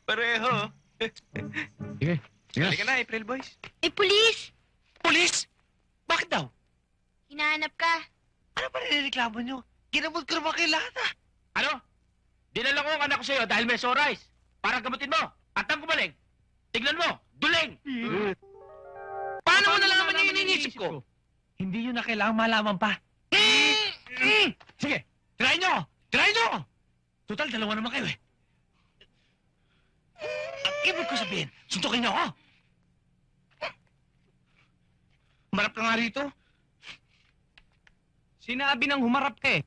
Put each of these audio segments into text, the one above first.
Pareho. Sige. Sige. Halika na, April Boys. Pulis! Pulis! Bakit daw? Hinahanap ka. Ano pa nireklamo nyo? Ginamot ko naman kayo lahat, ah. Ano? Dinala ko ang anak ko sa'yo dahil may sore eyes. Para gamutin mo. At ang gumaling. Tignan mo. Duling! Paano mo nalaman yung iniisip ko? Hindi yun na kailangan malaman pa. Sige, try nyo! Try nyo! Total, dalawa naman kayo eh. Ang ibig ko sabihin, suntukin nyo ako. Marap ka nga rito. Sinabi nang humarap ka eh.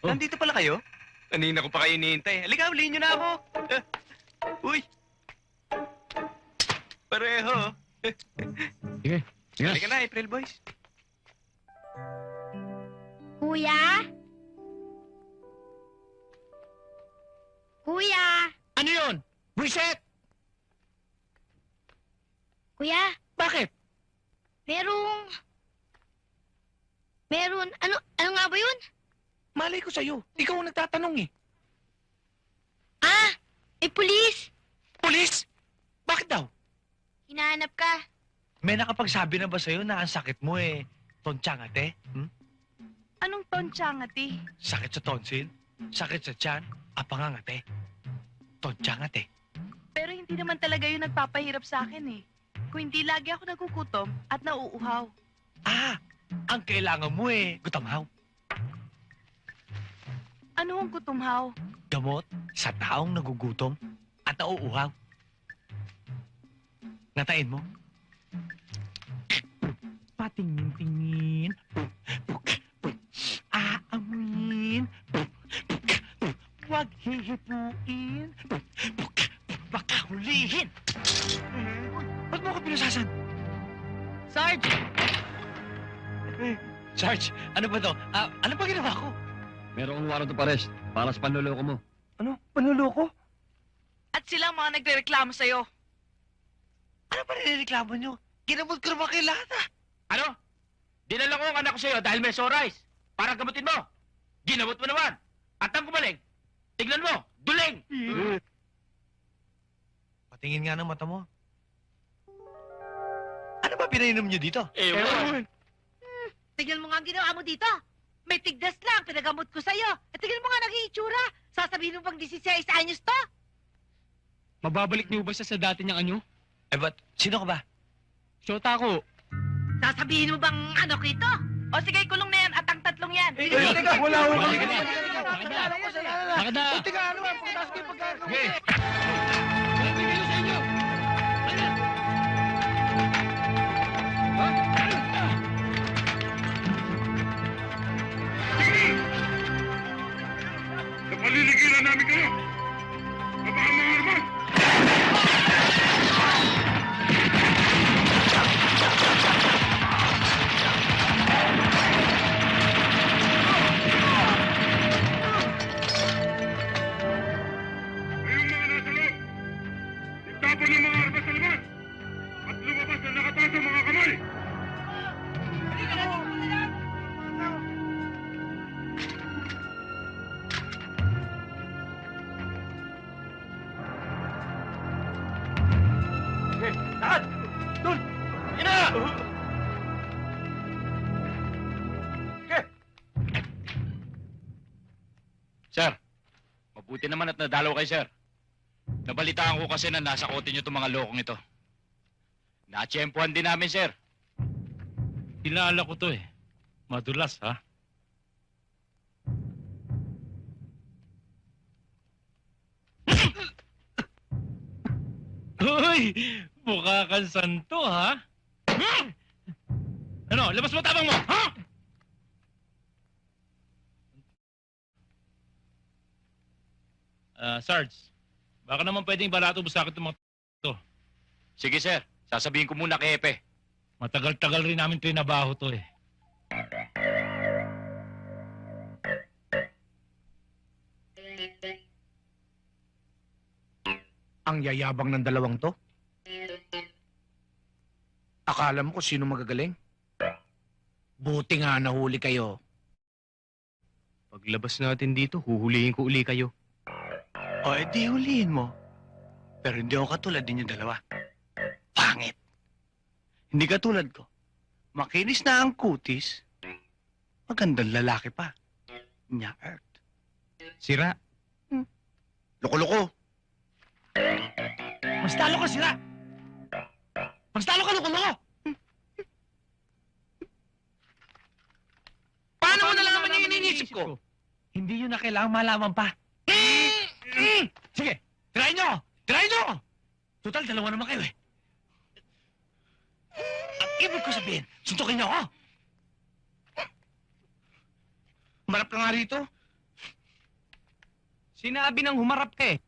Nandito pala kayo? Kanina ko pa kayo hinihintay. Halika, ulihin nyo na ako. Uy! Pareho. Sige. Sige. Halika na, April Boys. Kuya? Kuya? Ano yun? Buiset! Kuya? Bakit? Meron, ano nga ba yun? Malay ko sa'yo. Ikaw ang nagtatanong eh. Pulis! Pulis! Bakit daw? Hinahanap ka. May nakapagsabi na ba sa'yo na ang sakit mo eh, tonsyangate? Anong tonsyangati? Sakit sa tonsil? Sakit sa tiyan? Apangangate? Tonsyangate? Pero hindi naman talaga yun nagpapahirap sa akin eh. Kung hindi lagi ako nagugutom at nauuhaw. Ang kailangan mo eh, gutamhaw. Ano ang gutumhaw? Gamot sa taong nagugutom at nauuhaw. Ngatain mo. Patingin-tingin. Aamuin. Huwag hihipuin. Baka hulihin. Ba't mo ako pinasasan? Sarge! Sarge, ano ba to? Ano ba ginawa ko? Merong warrant of arrest para sa panluloko mo. Ano? Panluloko? At sila ang mga nagrereklamo sa'yo. Ano ba nireklamo nyo? Ginamot ko naman kayo lahat, ah. Ano? Dinala ko ang anak ko sa'yo dahil may sore eyes. Para gamutin mo. Ginamot mo naman. At ang gumaling. Tignan mo. Duling! Patingin nga ng mata mo. Ano ba pinainom nyo dito? Ewan. Tignan mo nga ang ginawa mo dito. May tigdas lang, pinagamot ko sa'yo. At tignan mo nga naging itsura. Sasabihin mo bang 16 anyos to? Mababalik niyo ba siya sa dati niyang anyo? Eh, ba't? Sino ka ba? Shota ko. Sasabihin mo bang ano ko ito? O sige, kulong na yan at ang tatlong yan. Teka, wala. Balik ka na. Baka na. Teka, ano ba? Pagkataas ko yung pagkakaw. Sige. Walang bigay sa inyo. Ano? Napaliligiran namin kayo! Baba ang mga armas! Kayong mga nasa loob, itapon ng mga armas sa labas at lumabas na nakataas ang mga kamay! Lahat! Doon! Yan na! Sir, mabuti naman at nadalaw kay sir. Nabalitaan ko kasi na nasa kote niyo itong mga lokong ito. Natsyempuhan din namin, sir. Kilala ko to eh. Madulas, ha? Hoy! Mukha kang santo, ha? Ano? Labas mo tabang mo, ha? Sarge, baka naman pwedeng balato mo sa akin itong mga to. Sige, sir. Sasabihin ko muna kay Epe. Matagal-tagal rin namin trinabaho to eh. Ang yayabang ng dalawang to. Akala mo kung sino magagaling? Buti nga nahuli kayo. Paglabas natin dito, huhulihin ko uli kayo. O, edi hulihin mo. Pero hindi ako katulad din yung dalawa. Pangit. Hindi katulad ko. Makinis na ang kutis. Magandang lalaki pa. Nya Earth. Sira. Loko-loko. Mas talo ka, sira! Mas talo ka, loko-loko! Paano mo nalaman yung iniisip ko? Hindi yun na kailangang malaman pa. Sige, try nyo! Try nyo! Total, dalawa naman kayo eh. Ang ibig ko sabihin, suntukin nyo ako. Marap ka nga rito. Sinabi nang humarap ka eh.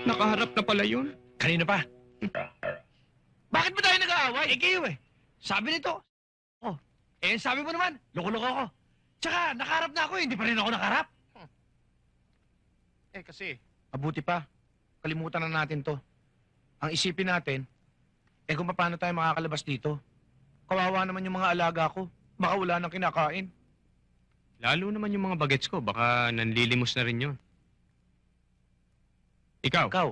Nakaharap na pala yun. Kanina pa. Bakit ba tayo nag-aaway? Eh kayo eh. Sabi nito. Oh, eh sabi mo naman, loko-loko ako. Tsaka, nakaharap na ako eh. Hindi pa rin ako nakaharap. Eh kasi, mabuti pa. Kalimutan na natin to. Ang isipin natin, eh kung paano tayo makakalabas dito. Kawawa naman yung mga alaga ko. Baka wala nang kinakain. Lalo naman yung mga bagets ko, baka nanlilimos na rin yun. Ikaw? Ikaw,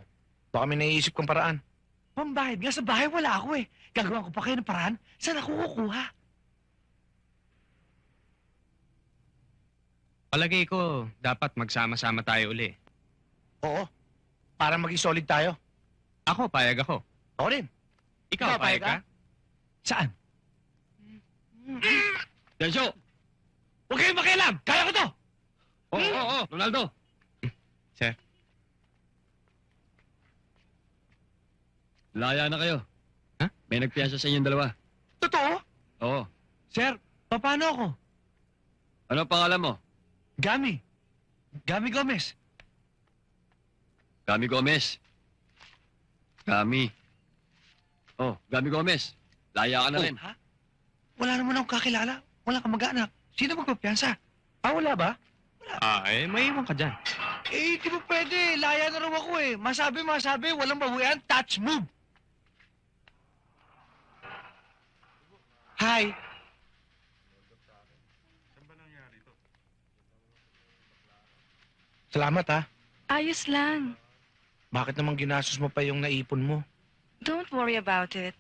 baka may naiisip kang paraan. Pambahid nga sa bahay, wala ako eh. Gagawa ko pa kayo ng paraan. Saan ako kukuha? Palagay ko, dapat magsama-sama tayo uli. Oo, para maging solid tayo. Ako, payag ako. Ako rin. Ikaw, payag ka? Saan? Densyo! Huwag kayong makialam! Kaya ko to! Oo, Ronaldo! Sir? Laya na kayo. Ha? May nagpiyasa sa inyong dalawa. Totoo? Oo. Sir, paano ako? Ano ang pangalan mo? Gami. Gami Gomez. Gami Gomez. Gami. Oh, Gami Gomez. Laya ka na rin. Ha? Wala naman akong kakilala. Wala kang mag-anak. Sino magpapiyansa? Wala ba? Eh, may iwan ka dyan. Eh, di ba pwede? Laya na raw ako eh. Masabi, walang bawian, touch move. Hi. Salamat ha. Ayos lang. Bakit naman ginastos mo pa yung naipon mo? Don't worry about it.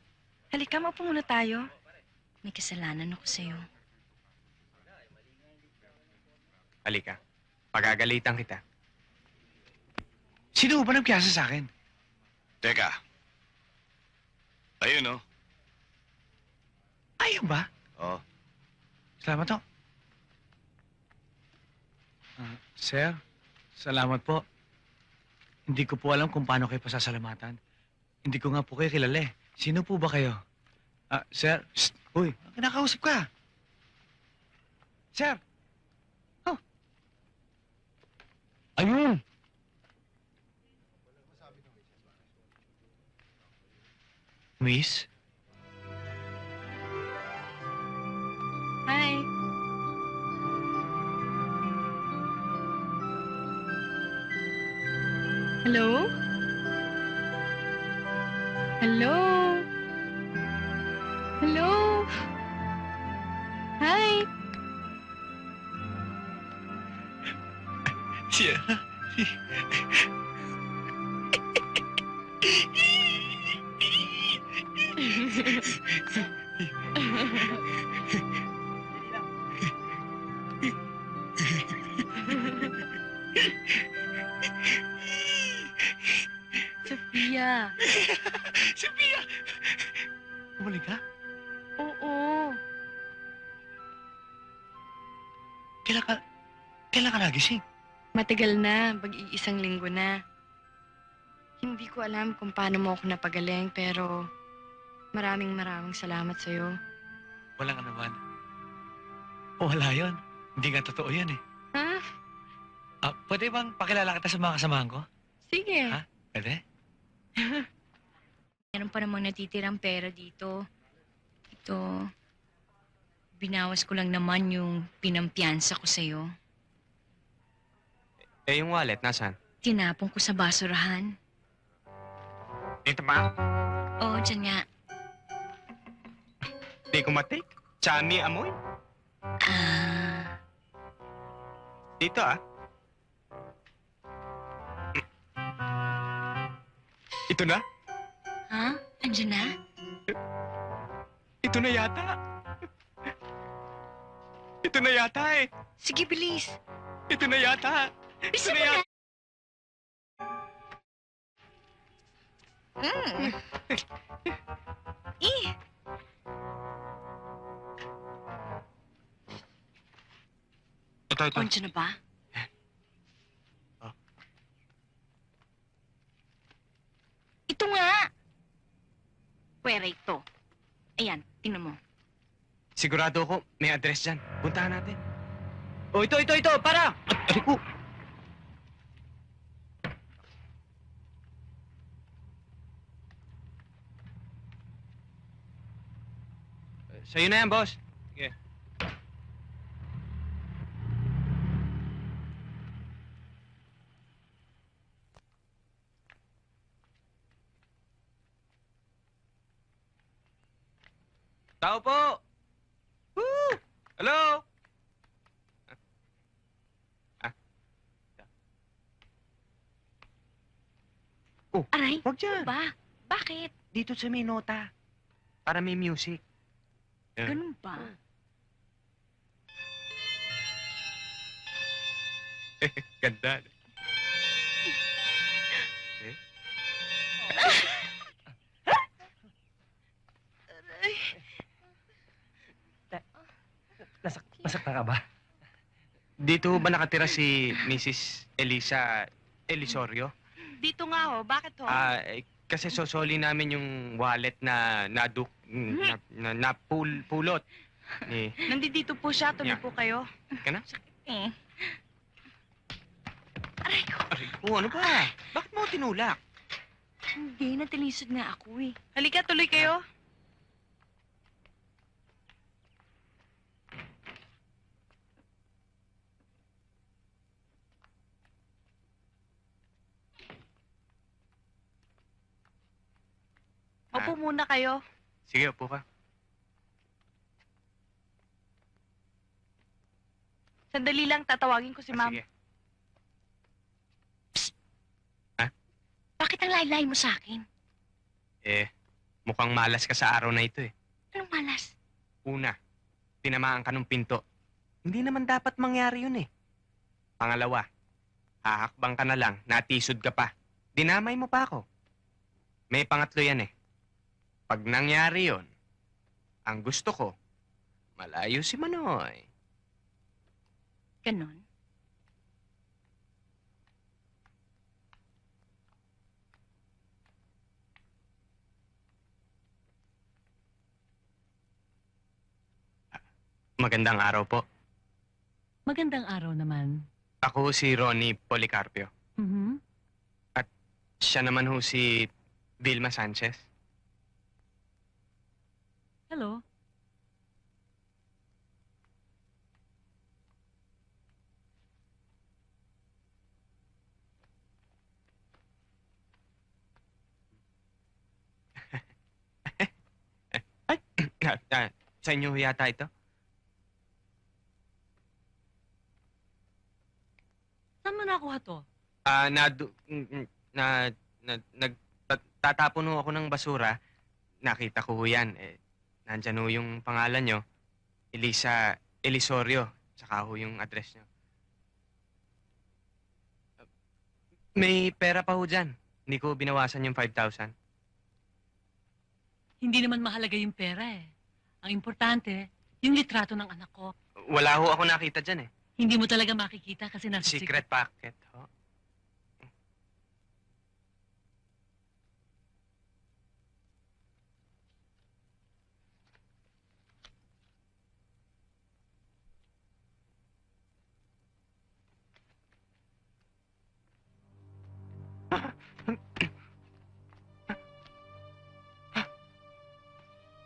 Halika, maupo muna tayo. May kasalanan ako sa'yo. Halika. Pagagalitan kita. Sino ba nagpiyasa sa akin? Teka. Ayun, oh. Ayun ba? Oh. Salamat ho. Sir, salamat po. Hindi ko po alam kung paano kayo pasasalamatan. Hindi ko nga po kayo kilala eh. Sino po ba kayo? Sir, shh, uy, kinakausap ka. Sir! Oh. Ayun! Miss? Hi. Hello? Hello? Hello? Hi. Siya. Sophia. Sophia! Bumalik ka? Oo. Kailan ka nagising? Matagal na, mag-iisang linggo na. Hindi ko alam kung paano mo ako napagaling, pero maraming salamat sa'yo. Wala ka naman. Wala yun. Hindi nga totoo yan eh. Ha? Pwede bang pakilala kita sa mga kasamahan ko? Sige. Ha? Pwede? Meron pa namang natitirang pera dito. Ito. Binawas ko lang naman yung pinampiyansa ko sa'yo. Eh, yung wallet, nasaan? Tinapon ko sa basurahan. Dito pa? Oo, dyan nga. Di ko matik. Chani amoy. Ah, Dito ah. Ito na? ha? Andyan na? Ito na yata. Ito na yata eh. Sige, bilis. Ito na yata. Ito na yata. Eh, Ito. andyan na ba? Oh. Ito nga. Pwera ito. Ayan, tingnan mo. Sigurado ko may address dyan. Puntahan natin. Oh, ito, para! Aray ko. Sa'yo na yan, boss. Sige. Tao po! Woo! Hello? Aray, Wag dyan. ano ba? Bakit? Dito sa may nota. Para may music. Ganun ba? Ganda. Masakta ka ba? Dito ba nakatira si Mrs. Elisa Elisorio? Dito nga ho, bakit ho? Kasi sosoli namin yung wallet na pulot. Eh, Nandito po siya, tuloy Yeah. po kayo. ka na? Eh. Aray ko, ano ba? Bakit mo tinulak? Hindi, natilisod nga ako eh. Halika, tuloy kayo. Opo muna kayo. Sige, upo ka. Sandali lang, tatawagin ko si ma'am. Sige. Bakit ang laylay mo sa akin? Eh, mukhang malas ka sa araw na ito eh. Anong malas? Una, tinamaan ka ng pinto. Hindi naman dapat mangyari yun eh. Pangalawa, hahakbang ka na lang, natisod ka pa. Dinamay mo pa ako. May pangatlo yan eh. Pag nangyari yon, ang gusto ko, malayo si Manoy. Ganon. Magandang araw po. Magandang araw naman. Ako si Ronnie Policarpio. Mhm. Siya naman ho si Vilma Sanchez. Hello. Sa inyo ho yata ito? Saan mo nakuha to? Nagtatapon ho ako ng basura. Nakita ko ho yan. Nandyan ho yung pangalan nyo. Elisa Elisorio. Saka ho yung address nyo. May pera pa ho dyan. Hindi ko binawasan yung 5,000. Hindi naman mahalaga yung pera eh. Ang importante, yung litrato ng anak ko. Wala ho ako nakita dyan eh. Hindi mo talaga makikita kasi nasa Secret packet ho.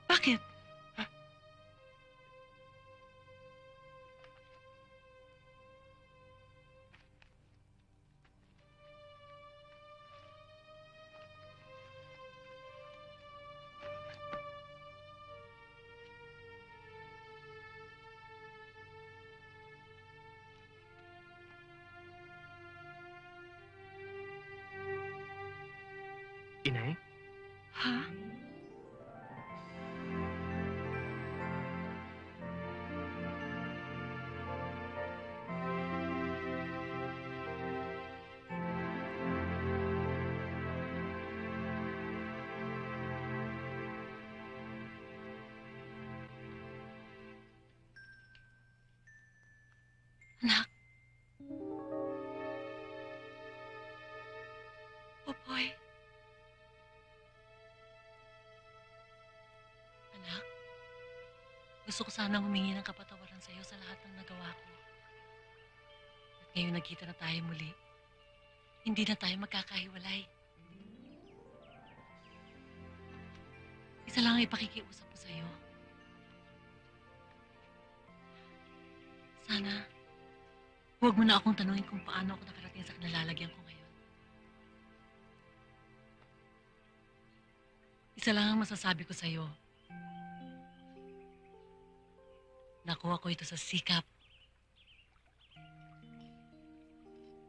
Bakit? eh. Ha? Anak. Popoy. Anak, gusto ko sanang humingi ng kapatawaran sa iyo sa lahat ng nagawa ko. At ngayon nagkita na tayo muli, hindi na tayo magkakahiwalay. Isa lang ang ipakikiusap ko sa iyo. Sana, huwag mo na akong tanungin kung paano ako nakarating sa kinalalagyan ko ngayon. Isa lang ang masasabi ko sa'yo. Nakuha ko ito sa sikap,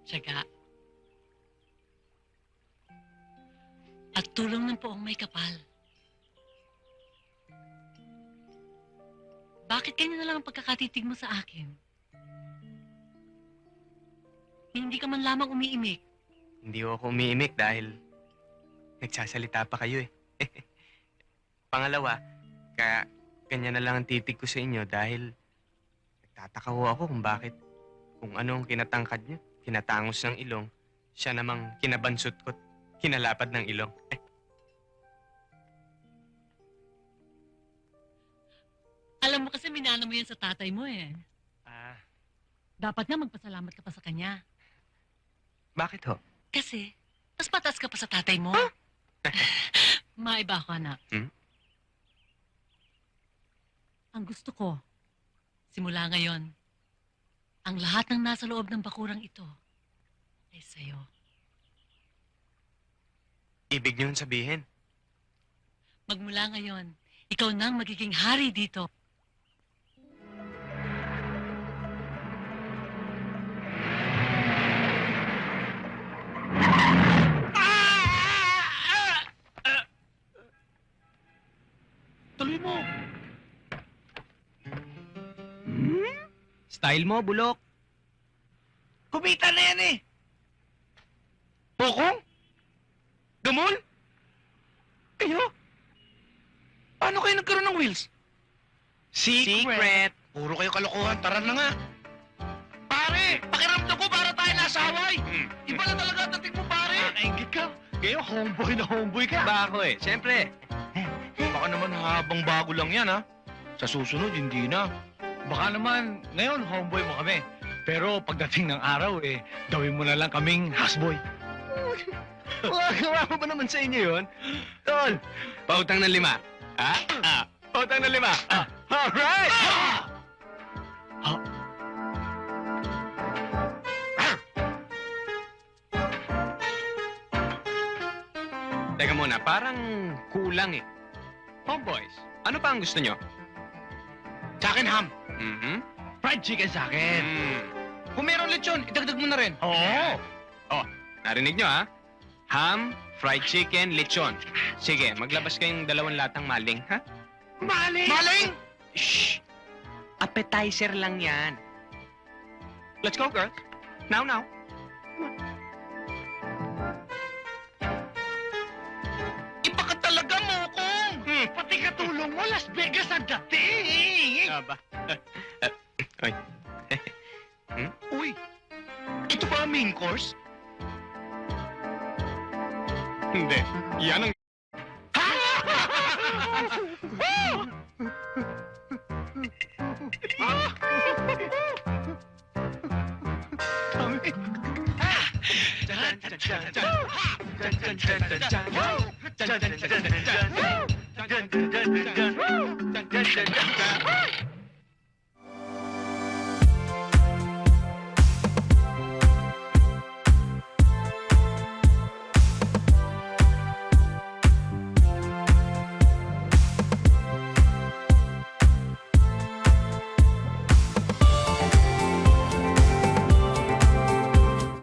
tiyaga, at tulong ng poong may kapal. Bakit ganyan na lang ang pagkakatitig mo sa akin? Hindi ka man lamang umiimik. Hindi ako umiimik dahil nagsasalita pa kayo eh. Pangalawa, ganyan na lang ang titig ko sa inyo dahil nagtataka ho ako kung ano ang kinatangkad niyo, kinatangos ng ilong, siya namang kinabansot ko't kinalapad ng ilong. Alam mo kasi minana mo yan sa tatay mo eh. Dapat nga magpasalamat ka pa sa kanya. Bakit ho? Kasi, mas patas ka pa sa tatay mo. Maiba ako, anak. Ang gusto ko, simula ngayon, ang lahat ng nasa loob ng bakurang ito ay sa'yo. Ibig niyon sabihin? Magmula ngayon, ikaw nang magiging hari dito. Tuloy mo. Style mo, bulok. Kumita na yan eh. Pokong? Gamol? Kayo? Paano kayo nagkaroon ng wheels? Secret. Puro kayo kalokohan. Tara na nga. Pare, pakiramdam ko para tayo nasa Hawaii. Iba na talaga ang dating mo, pare. Nakaingit ka. Kayo, homeboy ka. Ba ako eh. Siyempre. Baka naman habang bago lang yan, ha? Sa susunod, hindi na. Baka naman, ngayon, homeboy mo kami. Pero pagdating ng araw, gawin mo na lang kaming houseboy. Wala ba naman sa inyo yun? Tol, pautang ng 5. Ha? Pautang ng 5. Alright! Teka muna, parang kulang eh. Homeboys, ano pa ang gusto nyo? Sa akin, ham. Fried chicken sa akin. Kung meron lechon, idagdag mo na rin. Oo. Oh, narinig nyo ha? Ham, fried chicken, lechon. Sige, maglabas kayong 2 latang maling, ha? Maling! Maling! Shh! Appetizer lang yan. Let's go, girls. Now. Iba ka talaga, Mokong! Pati katulong mo, Las Vegas ang dating! Aba. Oy. Uy, ito ba ang main course? Hindi. Yan ang... Dun, dun, dun, dun, dun.